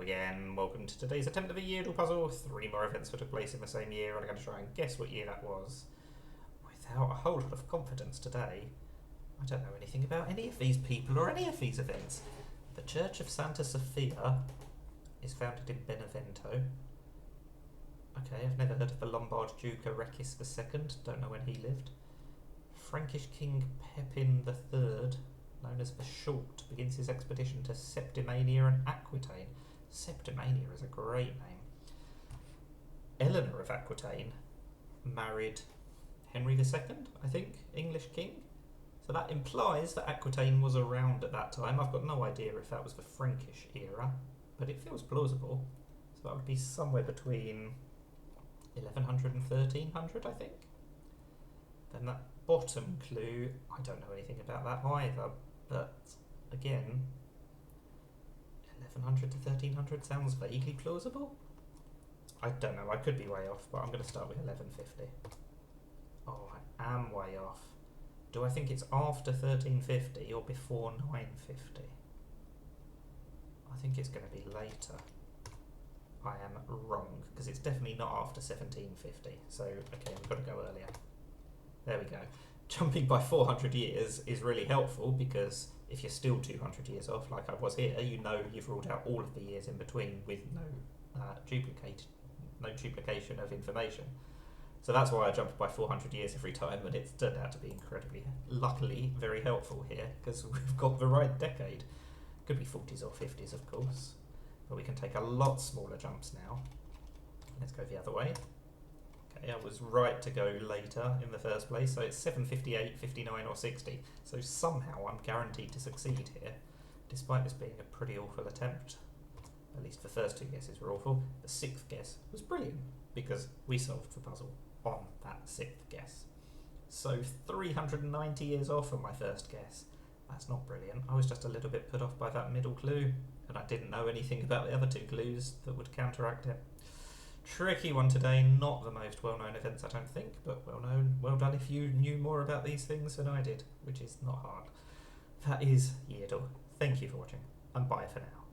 again. Welcome to today's attempt of a Yeardle puzzle. 3 more events that took place in the same year, and I'm going to try and guess what year that was. Without a whole lot of confidence today. I don't know anything about any of these people or any of these events. The Church of Santa Sofia is founded in Benevento. Okay, I've never heard of the Lombard Duke Arecis II. Don't know when he lived. Frankish King Pepin III, known as the Short, begins his expedition to Septimania and Aquitaine. Septimania is a great name. Eleanor of Aquitaine married Henry II, I think, English king. So that implies that Aquitaine was around at that time. I've got no idea if that was the Frankish era, but it feels plausible. So that would be somewhere between 1100 and 1300, I think. Then that bottom clue, I don't know anything about that either, but again, 1100 to 1300 sounds vaguely plausible. I don't know, I could be way off, but I'm going to start with 1150. Oh, I am way off. Do I think it's after 1350 or before 950? I think it's going to be later. I am wrong, because it's definitely not after 1750. So, okay, we've got to go earlier. There we go. Jumping by 400 years is really helpful, because if you're still 200 years off, like I was here, you know you've ruled out all of the years in between with no duplication of information. So that's why I jumped by 400 years every time, and it's turned out to be incredibly, luckily, very helpful here, because we've got the right decade. Could be 40s or 50s, of course, but we can take a lot smaller jumps now. Let's go the other way. Okay, I was right to go later in the first place, so it's 758, 59 or 60. So somehow I'm guaranteed to succeed here, despite this being a pretty awful attempt. At least the first 2 guesses were awful. The 6th guess was brilliant, because we solved the puzzle on that 6th guess. So 390 years off on my first guess. That's not brilliant. I was just a little bit put off by that middle clue, and I didn't know anything about the other 2 clues that would counteract it. Tricky one today, not the most well-known events I don't think, but well-known. Well done if you knew more about these things than I did, which is not hard. That is Yeardle. Thank you for watching, and bye for now.